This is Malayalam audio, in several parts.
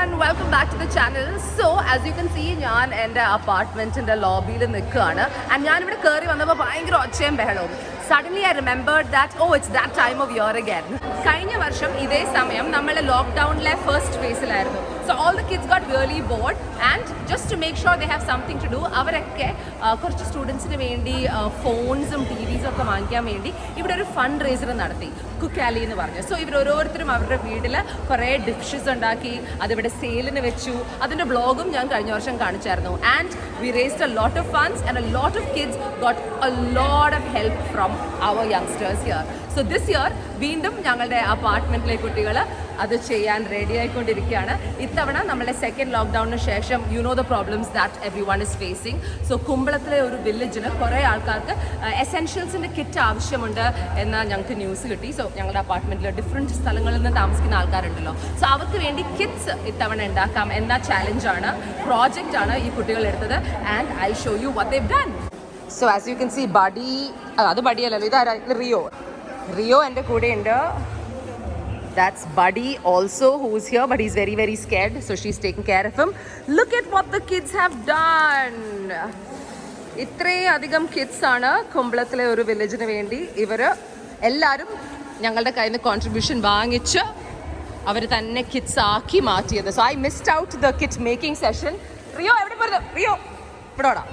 everyone, welcome back to the channel. So as you can see, ഞാൻ എൻ്റെ അപ്പാർട്ട്മെൻറ്റിൻ്റെ ലോബിയിൽ നിൽക്കുകയാണ്. ആൻഡ് ഞാനിവിടെ കയറി വന്നപ്പോൾ ഭയങ്കര ഒച്ചയും ബഹളവും. Suddenly I remembered that, oh, it's that time of year again. കഴിഞ്ഞ വർഷം ഇതേ സമയം നമ്മൾ ലോക്ക്ഡൗണിലെ first ഫേസിലായിരുന്നു. So all the kids got really bored and just to make sure they have something to do, അവരൊക്കെ കുറച്ച് സ്റ്റുഡൻസിന് വേണ്ടി ഫോൺസും TVസും ഒക്കെ വാങ്ങിക്കാൻ വേണ്ടി ഇവിടെ ഒരു ഫണ്ട് റേസർ നടത്തി, കുക്കാലി എന്ന് പറഞ്ഞു. സോ ഇവർ ഓരോരുത്തരും അവരുടെ വീട്ടിൽ കുറേ ഡിഷസ് ഉണ്ടാക്കി അതിവിടെ സെയിലിന് വെച്ചു. അതിൻ്റെ ബ്ലോഗും ഞാൻ കഴിഞ്ഞ വർഷം കാണിച്ചായിരുന്നു. And we raised a lot of funds and a lot of kids got a lot of help from our youngsters here. So this year വീണ്ടും ഞങ്ങളുടെ അപ്പാർട്ട്മെൻറ്റിലെ കുട്ടികൾ അത് ചെയ്യാൻ റെഡി ആയിക്കൊണ്ടിരിക്കുകയാണ്. ഇത്തവണ നമ്മുടെ സെക്കൻഡ് ലോക്ക്ഡൗണിന് ശേഷം you know the problems that everyone is facing. So കുമ്പളത്തിലെ ഒരു വില്ലേജിന് കുറേ ആൾക്കാർക്ക് എസെൻഷ്യൽസിൻ്റെ കിറ്റ് ആവശ്യമുണ്ട് എന്ന് ഞങ്ങൾക്ക് ന്യൂസ് കിട്ടി. സോ ഞങ്ങളുടെ അപ്പാർട്ട്മെൻറ്റിൽ ഡിഫറെൻറ്റ് സ്ഥലങ്ങളിൽ നിന്ന് താമസിക്കുന്ന ആൾക്കാരുണ്ടല്ലോ. സോ അവർക്ക് വേണ്ടി കിറ്റ്സ് ഇത്തവണ ഉണ്ടാക്കാം എന്ന ചാലഞ്ചാണ്, പ്രോജക്റ്റാണ് ഈ കുട്ടികൾ എടുത്തത്. And I show you what they done. So as you can C buddy, അത് ബഡിയല്ലല്ലോ, ഇതാരാ? റിയോ എൻ്റെ കൂടെയുണ്ട്. That's Buddy also, who's here, but he's very, very scared, so she's taking care of him. Look at what the kids have done. ഇത്രയും അധികം കിഡ്സ് ആണ് കുമ്പളത്തിലെ ഒരു വില്ലേജിന് വേണ്ടി ഇവർ എല്ലാവരും ഞങ്ങളുടെ കയ്യിൽ നിന്ന് കോൺട്രിബ്യൂഷൻ വാങ്ങിച്ച് അവർ തന്നെ കിഡ്സ് ആക്കി മാറ്റിയത്. So I missed out the kit making session. Rio എവിടെ പോയത്? Rio ഇവിടോടാ.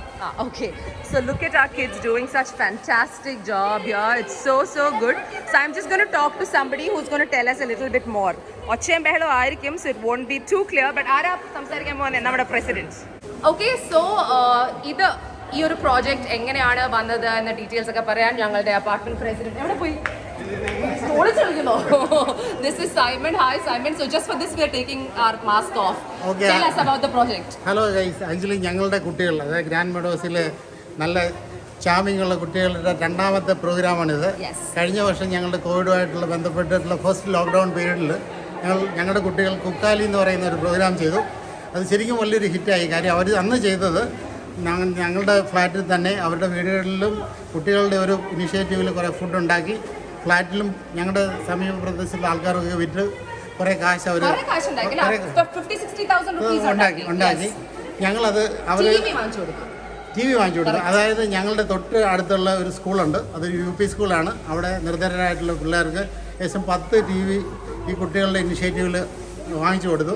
Okay, so look at our kids doing such fantastic job here. It's so good. So I'm just going to talk to somebody who's going to tell us a little bit more. ഒച്ചയും ബഹളവും ആയിരിക്കും, so it won't be too clear, but ആരാ സംസാരിക്കാൻ പോകുന്നത്? നമ്മുടെ പ്രസിഡന്റ്. Okay, so ഇത് ഈ ഒരു പ്രോജക്റ്റ് എങ്ങനെയാണ് വന്നത് എന്ന ഡീറ്റെയിൽസ് ഒക്കെ പറയാൻ ഞങ്ങളുടെ അപ്പാർട്ട്മെന്റ് പ്രസിഡന്റ് എവിടെ പോയി? This is Simon. Hi Simon. So just for this we are taking our mask off. Okay. Tell us about the project. Hello guys. Actually ഞങ്ങളുടെ കുട്ടികൾ, അതായത് ഗ്രാൻഡ് മെഡോസിലെ നല്ല ചാമിങ് ഉള്ള കുട്ടികളുടെ രണ്ടാമത്തെ പ്രോഗ്രാമാണിത്. കഴിഞ്ഞ വർഷം ഞങ്ങളുടെ കോവിഡുമായിട്ടുള്ള ബന്ധപ്പെട്ടിട്ടുള്ള ഫസ്റ്റ് ലോക്ക്ഡൗൺ പീരീഡിൽ ഞങ്ങളുടെ കുട്ടികൾ കുക്കാലി എന്ന് പറയുന്ന ഒരു പ്രോഗ്രാം ചെയ്തു. അത് ശരിക്കും വലിയൊരു ഹിറ്റായി. കാര്യം അവർ അന്ന് ചെയ്തത് ഞങ്ങളുടെ ഫ്ലാറ്റിൽ തന്നെ അവരുടെ വീടുകളിലും കുട്ടികളുടെ ഒരു ഇനിഷ്യേറ്റീവിൽ കുറേ ഫുഡ് ഉണ്ടാക്കി ഫ്ലാറ്റിലും ഞങ്ങളുടെ സമീപ പ്രദേശത്തുള്ള ആൾക്കാരൊക്കെ വിറ്റ് കുറേ കാശ് അവർ ഉണ്ടാക്കി. ഞങ്ങളത് അവർ TV വാങ്ങിച്ചു കൊടുത്തു. അതായത് ഞങ്ങളുടെ തൊട്ട് അടുത്തുള്ള ഒരു സ്കൂളുണ്ട്, അതൊരു UP സ്കൂളാണ്. അവിടെ നിർധനരായിട്ടുള്ള പിള്ളേർക്ക് ഏകദേശം 10 TV ഈ കുട്ടികളുടെ ഇനിഷ്യേറ്റീവിൽ വാങ്ങിച്ചു കൊടുത്തു.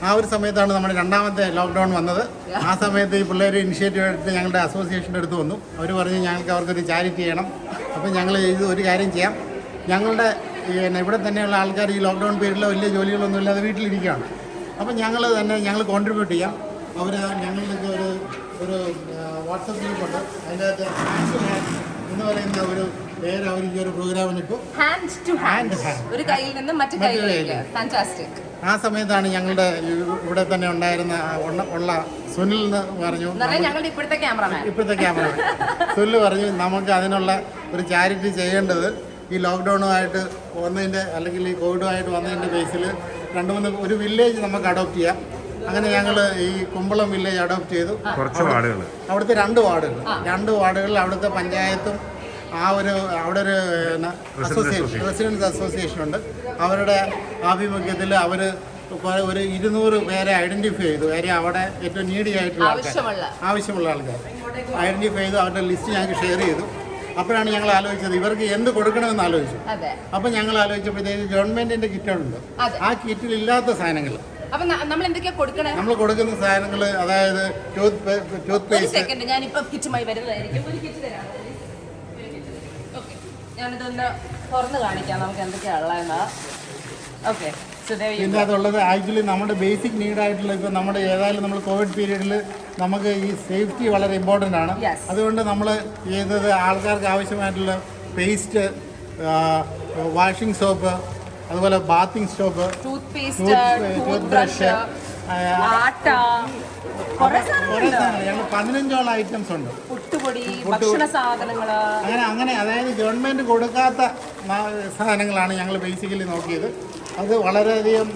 ആ ഒരു സമയത്താണ് നമ്മുടെ രണ്ടാമത്തെ ലോക്ക്ഡൗൺ വന്നത്. ആ സമയത്ത് ഈ പിള്ളേർ ഇനിഷ്യേറ്റീവ് എടുത്ത് ഞങ്ങളുടെ അസോസിയേഷൻ്റെ അടുത്ത് വന്നു. അവർ പറഞ്ഞു ഞങ്ങൾക്ക് അവർക്കൊരു ചാരിറ്റി ചെയ്യണം. അപ്പോൾ ഞങ്ങൾ ഇത് ഒരു കാര്യം ചെയ്യാം, ഞങ്ങളുടെ ഇവിടെ തന്നെയുള്ള ആൾക്കാർ ഈ ലോക്ക്ഡൗൺ പീരീഡിൽ വലിയ ജോലികളൊന്നും ഇല്ലാതെ വീട്ടിലിരിക്കുകയാണ്. അപ്പോൾ ഞങ്ങൾ കോൺട്രിബ്യൂട്ട് ചെയ്യാം. അവർ ഞങ്ങൾക്ക് ഒരു വാട്സപ്പ് ഗ്രൂപ്പുണ്ട്, അതിൻ്റെ അകത്ത് എന്ന് പറയുന്ന ഒരു പേര് അവർ ഈ ഒരു പ്രോഗ്രാമിനിട്ടു. ഒരു കയ്യിൽ നിന്ന് മറ്റു കയ്യിലേക്ക്. ഫാന്റാസ്റ്റിക്. ആ സമയത്താണ് ഞങ്ങളുടെ ഇവിടെ തന്നെ ഉണ്ടായിരുന്ന ഉള്ള സുനിൽ എന്ന് പറഞ്ഞു, ഇപ്പോഴത്തെ ക്യാമറമാൻ സുനിൽ പറഞ്ഞു നമുക്ക് അതിനുള്ള ഒരു ചാരിറ്റി ചെയ്യേണ്ടത് ഈ ലോക്ക്ഡൗണുമായിട്ട് വന്നതിൻ്റെ അല്ലെങ്കിൽ ഈ കോവിഡുമായിട്ട് വന്നതിൻ്റെ ബേസിൽ ഒരു വില്ലേജ് നമുക്ക് അഡോപ്റ്റ് ചെയ്യാം. അങ്ങനെ ഞങ്ങൾ ഈ കുമ്പളം വില്ലേജ് അഡോപ്റ്റ് ചെയ്തു. അവിടുത്തെ 2 വാർഡുകളിൽ അവിടുത്തെ പഞ്ചായത്തും അവിടെ ഒരു റെസിഡൻസ് അസോസിയേഷൻ ഉണ്ട്. അവരുടെ ആഭിമുഖ്യത്തിൽ അവർ ഒരു 200 പേരെ ഐഡൻറ്റിഫൈ ചെയ്തു. കാര്യം അവിടെ ഏറ്റവും നീഡി ആയിട്ടുള്ള ആവശ്യമുള്ള ആൾക്കാർ ഐഡൻറ്റിഫൈ ചെയ്തു. അവരുടെ ലിസ്റ്റ് ഞങ്ങൾക്ക് ഷെയർ ചെയ്തു. അപ്പോഴാണ് ഞങ്ങൾ ആലോചിച്ചത് ഇവർക്ക് എന്ത് കൊടുക്കണമെന്ന് ആലോചിച്ചു. അപ്പോൾ ഞങ്ങൾ ആലോചിച്ചപ്പോഴത്തേക്ക് ഗവൺമെൻറ്റിൻ്റെ കിറ്റുണ്ട്. ആ കിറ്റിൽ ഇല്ലാത്ത സാധനങ്ങൾ നമ്മൾ കൊടുക്കുന്ന സാധനങ്ങൾ, അതായത് ടൂത്ത് പേസ്റ്റ്. ഞാനിതൊന്ന് തുറന്ന് കാണിക്കാം നമുക്ക് എന്തൊക്കെയാണുള്ളതെന്ന്. ഓക്കെ, പിന്നെ അതുള്ളത് ആക്ച്വലി നമ്മുടെ ബേസിക് നീഡായിട്ടുള്ള ഇപ്പോൾ നമ്മുടെ ഏതായാലും നമ്മൾ കോവിഡ് പീരീഡിൽ നമുക്ക് ഈ സേഫ്റ്റി വളരെ ഇമ്പോർട്ടൻ്റ് ആണ്. അതുകൊണ്ട് നമ്മൾ ചെയ്തത് ആൾക്കാർക്ക് ആവശ്യമായിട്ടുള്ള പേസ്റ്റ്, വാഷിംഗ് സോപ്പ്, അതുപോലെ ബാത്തിങ് സോപ്പ്, ടൂത്ത് ബ്രഷ്, ഞങ്ങൾ 15ഓളം ഐറ്റംസ് ഉണ്ട്. അങ്ങനെ അതായത് ഗവൺമെൻറ് കൊടുക്കാത്ത സാധനങ്ങളാണ് ഞങ്ങൾ ബേസിക്കലി നോക്കിയത്. അത് വളരെയധികം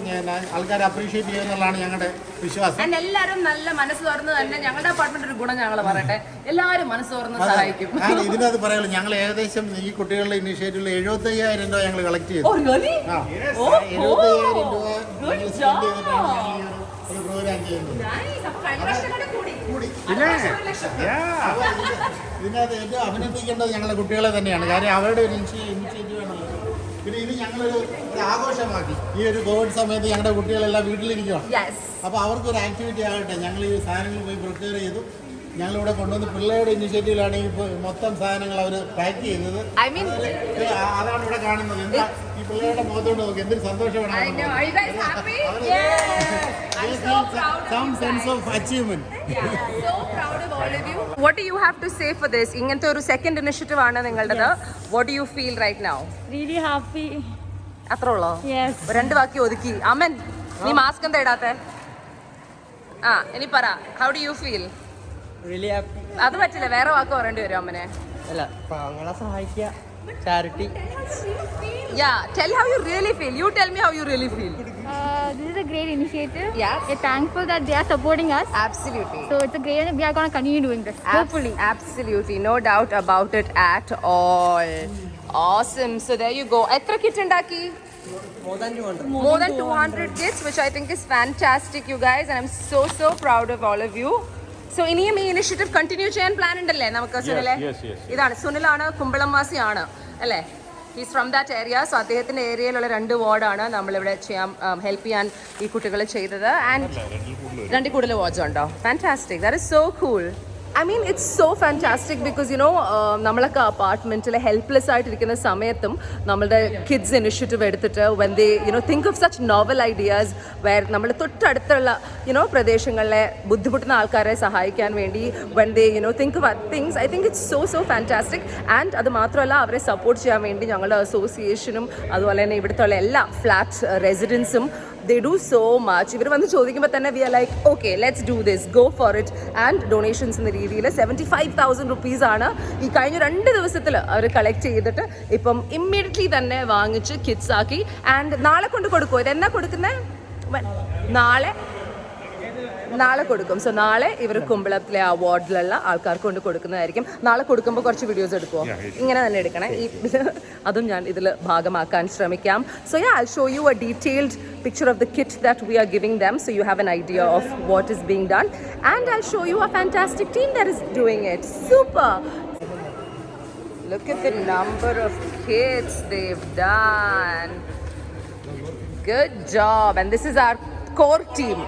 ആൾക്കാർ അപ്രീഷിയേറ്റ് ചെയ്യുന്നുള്ളതാണ് ഞങ്ങളുടെ വിശ്വാസം. ആൻഡ് എല്ലാവരും നല്ല മനസ്സ് തുറന്ന് തന്നെ ഞങ്ങളുടെ അപ്പാർട്ട്മെന്റ് ഒരു ഗുണം ഞങ്ങൾ പറയട്ടെ, എല്ലാവരും മനസ്സ് തുറന്ന് സഹായിക്കും. ഇതിനകത്ത് പറയുള്ളൂ, ഞങ്ങൾ ഏകദേശം ഈ കുട്ടികളുടെ ഇനിഷ്യേറ്റീവിൽ 75,000 രൂപ ഞങ്ങൾ കളക്ട് ചെയ്തു. 75,000 രൂപ ഒരു പ്രോഗ്രാം ചെയ്യുന്നത്. ഇതിനകത്ത് ഏറ്റവും അഭിനന്ദിക്കേണ്ടത് ഞങ്ങളുടെ കുട്ടികളെ തന്നെയാണ്. കാര്യം അവരുടെ ഒരു ഇനിഷ്യേറ്റീവ് ആണല്ലോ. പിന്നെ ഇത് ഞങ്ങളൊരു ആഘോഷമാക്കി. ഈ ഒരു കോവിഡ് സമയത്ത് ഞങ്ങളുടെ കുട്ടികളെല്ലാം വീട്ടിലിരിക്കുകയാണ്. അപ്പോൾ അവർക്കൊരു ആക്ടിവിറ്റി ആകട്ടെ, ഞങ്ങൾ ഈ സാധനങ്ങൾ പോയി പ്രിപ്പയർ ചെയ്തു. ഞങ്ങളിവിടെ കൊണ്ടുവന്ന് പിള്ളേരുടെ ഇനിഷ്യേറ്റീവിലാണ് ഈ മൊത്തം സാധനങ്ങൾ അവർ പാക്ക് ചെയ്തത്. അതാണ് ഇവിടെ കാണുന്നത്. എന്താ ഈ പിള്ളേരുടെ മുഖത്തോട്ട് നോക്കി എന്തൊരു സന്തോഷമാണ്. Some sense of achievement. So proud of all of you. What do you have to say for this? ഇങ്ങനത്തെ ഒരു സെക്കൻഡ് ഇനിഷ്യേറ്റീവ് ആണ് നിങ്ങളുടേത്. What do you feel right now? Really happy. അത്ര ഉള്ളോ? Yes. രണ്ട് വാക്കി ഒതുക്കി. അമൻ, നീ മാസ്ക് എന്താ ഇടാത്തെ? ഇനി പറ, how do you feel? Really happy. അത് പറ്റില്ല, വേറെ വാക്ക് പറയേണ്ടി വരും അമ്മനെ. അല്ല, പാവങ്ങളെ സഹായിക്കുക, charity. Yeah, tell how you really feel. You tell me how you really feel. This is a great initiative. Yes. We're thankful that they are supporting us. Absolutely. So it's a great. We are going to continue doing this. Hopefully. Absolutely, no doubt about it at all. Awesome. So there you go. എത്ര കിറ്റ് ഉണ്ടാക്കി? More than 200. More than 200 kits, which I think is fantastic, you guys, and I'm so proud of all of you. So ഇനിയും ഈ ഇനിഷ്യേറ്റീവ് കണ്ടിന്യൂ ചെയ്യാൻ പ്ലാൻ ഉണ്ടല്ലേ നമുക്ക് സുനിലെ? ഇതാണ് സുനിലാണ്, കുമ്പളംവാസിയാണ് അല്ലേ? He's from that area. So അദ്ദേഹത്തിൻ്റെ ഏരിയയിലുള്ള 2 വാർഡാണ് നമ്മളിവിടെ ചെയ്യാൻ ഹെൽപ്പ് ചെയ്യാൻ ഈ കുട്ടികൾ ചെയ്തത്. ആൻഡ് 2 കൂടുതൽ വാർഡ്സ് ഉണ്ടോ? Fantastic. That is so cool. I mean, it's so fantastic because, you know, നമ്മളൊക്കെ അപ്പാർട്ട്മെൻറ്റിൽ ഹെൽപ്ലെസ് ആയിട്ടിരിക്കുന്ന സമയത്തും നമ്മളുടെ കിഡ്സ് ഇനിഷ്യേറ്റീവ് എടുത്തിട്ട് when they, you know, think of such novel ideas where നമ്മൾ തൊട്ടടുത്തുള്ള, you know, പ്രദേശങ്ങളിലെ ബുദ്ധിമുട്ടുന്ന ആൾക്കാരെ സഹായിക്കാൻ വേണ്ടി when they, you know, think of things, I think it's so fantastic. And അത് മാത്രമല്ല, അവരെ സപ്പോർട്ട് ചെയ്യാൻ വേണ്ടി ഞങ്ങളുടെ അസോസിയേഷനും അതുപോലെ തന്നെ ഇവിടുത്തെ എല്ലാ flat റെസിഡൻസും they do so much. ഇവർ വന്ന് ചോദിക്കുമ്പോൾ തന്നെ we are like, okay, let's do this, go for it. And donations എന്ന രീതിയിൽ 75,000 rupees ആണ് ഈ കഴിഞ്ഞ 2 ദിവസത്തിൽ അവർ കളക്ട് ചെയ്തിട്ട് ഇപ്പം ഇമ്മീഡിയറ്റ്ലി തന്നെ വാങ്ങിച്ച് കിറ്റ്സ് ആക്കി. ആൻഡ് നാളെ കൊണ്ട് കൊടുക്കുമോ? ഇതെന്നാ കൊടുക്കുന്നത്? നാളെ കൊടുക്കും. സോ നാളെ ഇവർ കുമ്പളത്തിലെ ആ വാർഡിലുള്ള ആൾക്കാർക്ക് കൊണ്ട് കൊടുക്കുന്നതായിരിക്കും. നാളെ കൊടുക്കുമ്പോൾ കുറച്ച് വീഡിയോസ് എടുക്കുമോ? ഇങ്ങനെ തന്നെ എടുക്കണേ. അതും ഞാൻ ഇതിൽ ഭാഗമാക്കാൻ ശ്രമിക്കാം. So I'll show you a detailed picture of the kit that we are giving them, so you have an idea of what is being done. And I'll show you a fantastic team that is doing it. Super! Look at the number of kits they've done. Good job. And this is our core team.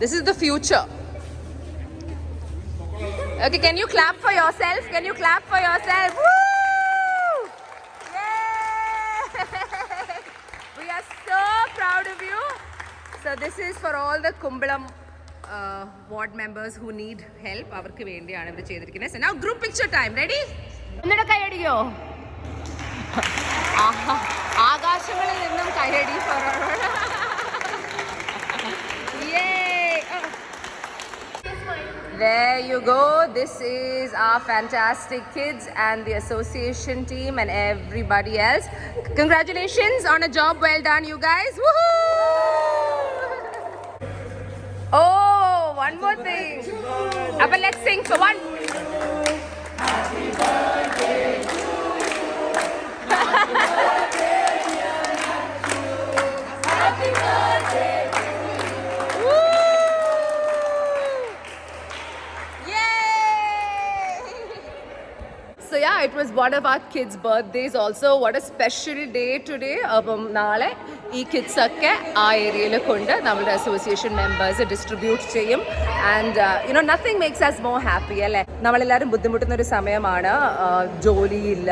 This is the future. Okay, can you clap for yourself? Can you clap for yourself? Woo! Yay! We are so proud of you. So this is for all the Kumbalam ward members who need help. അവർക്കു വേണ്ടിയാണ് ഇവർ ചെയ്തിരിക്കുന്നത്. So now group picture time. Ready? ഒന്നുകൂടെ കൈയടിക്കോ? ആകാശങ്ങളിൽ നിന്നും കൈയടി. There you go. This is our fantastic kids and the association team and everybody else. Congratulations on a job well done, you guys. Woohoo! Oh, one more thing. But let's sing for one. Happy birthday to you. Happy birthday, happy birthday. So yeah, it was one of our kids' birthdays also. What a special day today. അപ്പം നാളെ ഈ കിഡ്സ് ഒക്കെ ആ ഏരിയയിൽ കൊണ്ട് നമ്മുടെ അസോസിയേഷൻ മെമ്പേഴ്സ് ഡിസ്ട്രിബ്യൂട്ട് ചെയ്യും. And you know nothing makes us more happy അല്ലേ? നമ്മളെല്ലാവരും ബുദ്ധിമുട്ടുന്ന ഒരു സമയമാണ്. ജോലിയില്ല,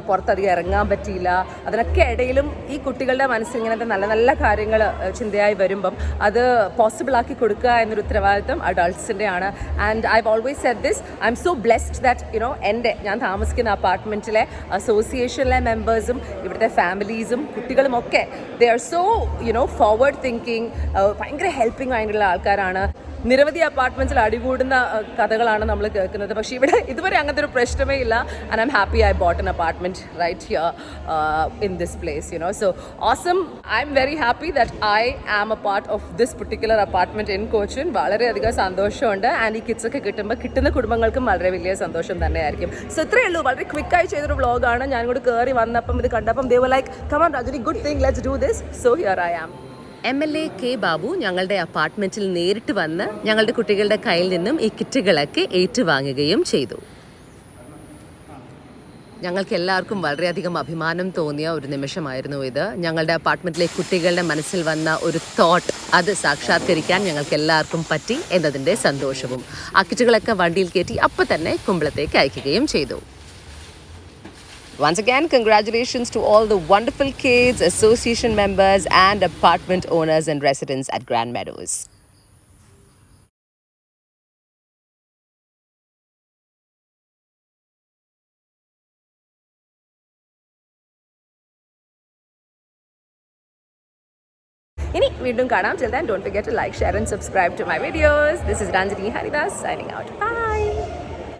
പുറത്തധികം ഇറങ്ങാൻ പറ്റിയില്ല. അതിനൊക്കെ ഇടയിലും ഈ കുട്ടികളുടെ മനസ്സിൽ ഇങ്ങനത്തെ നല്ല നല്ല കാര്യങ്ങൾ ചിന്തയായി വരുമ്പം അത് പോസിബിൾ ആക്കി കൊടുക്കുക എന്നൊരു ഉത്തരവാദിത്വം അഡൾട്ട്സിൻ്റെ ആണ്. And I have always said this, I M so blessed that you know ഞാൻ താമസിക്കുന്ന അപ്പാർട്ട്മെൻറ്റിലെ അസോസിയേഷനിലെ മെമ്പേഴ്സും ഇവിടുത്തെ ഫാമിലീസും കുട്ടികളും ഒക്കെ they are so you know forward thinking, ഭയങ്കര ഹെൽപ്പിംഗ് ആയിട്ടുള്ള ആൾക്കാരാണ്. നിരവധി അപ്പാർട്ട്മെൻറ്റ്സിൽ അടികൂടുന്ന കഥകളാണ് നമ്മൾ കേൾക്കുന്നത്. പക്ഷേ ഇവിടെ ഇതുവരെ അങ്ങനത്തെ ഒരു പ്രശ്നമേ ഇല്ല. And I'm happy I bought an apartment right here in this place, you know. So awesome. I'm very happy that I am a part of this particular apartment in Cochin. വളരെയധികം സന്തോഷമുണ്ട്. ആൻഡ് ഈ കിഡ്സൊക്കെ കിട്ടുമ്പോൾ കിട്ടുന്ന കുടുംബങ്ങൾക്കും വളരെ വലിയ സന്തോഷം തന്നെയായിരിക്കും. സോ ഇത്രയേ ഉള്ളൂ. വളരെ ക്വിക്കായി ചെയ്തൊരു വ്ളോഗാണ്. ഞാൻ കൂടെ കയറി വന്നപ്പം ഇത് കണ്ടപ്പം they were like come on Rajani, good thing, let's do this. So here I am. MLA K Babu ഞങ്ങളുടെ അപ്പാർട്ട്മെൻറ്റിൽ നേരിട്ട് വന്ന് ഞങ്ങളുടെ കുട്ടികളുടെ കയ്യിൽ നിന്നും ഈ കിറ്റുകളൊക്കെ ഏറ്റുവാങ്ങുകയും ചെയ്തു. ഞങ്ങൾക്ക് എല്ലാവർക്കും വളരെയധികം അഭിമാനം തോന്നിയ ഒരു നിമിഷമായിരുന്നു ഇത്. ഞങ്ങളുടെ അപ്പാർട്ട്മെൻറ്റിലെ കുട്ടികളുടെ മനസ്സിൽ വന്ന ഒരു തോട്ട് അത് സാക്ഷാത്കരിക്കാൻ ഞങ്ങൾക്ക് എല്ലാവർക്കും പറ്റി എന്നതിൻ്റെ സന്തോഷവും. ആ കിറ്റുകളൊക്കെ വണ്ടിയിൽ കയറ്റി അപ്പം തന്നെ കുമ്പളത്തേക്ക് അയക്കുകയും ചെയ്തു. Once again, congratulations to all the wonderful kids, association members and apartment owners and residents at Grand Meadows. ഇനി വീണ്ടും കാണാം. Till then, don't forget to like, share and subscribe to my videos. This is Ranjini Haridas signing out. Bye.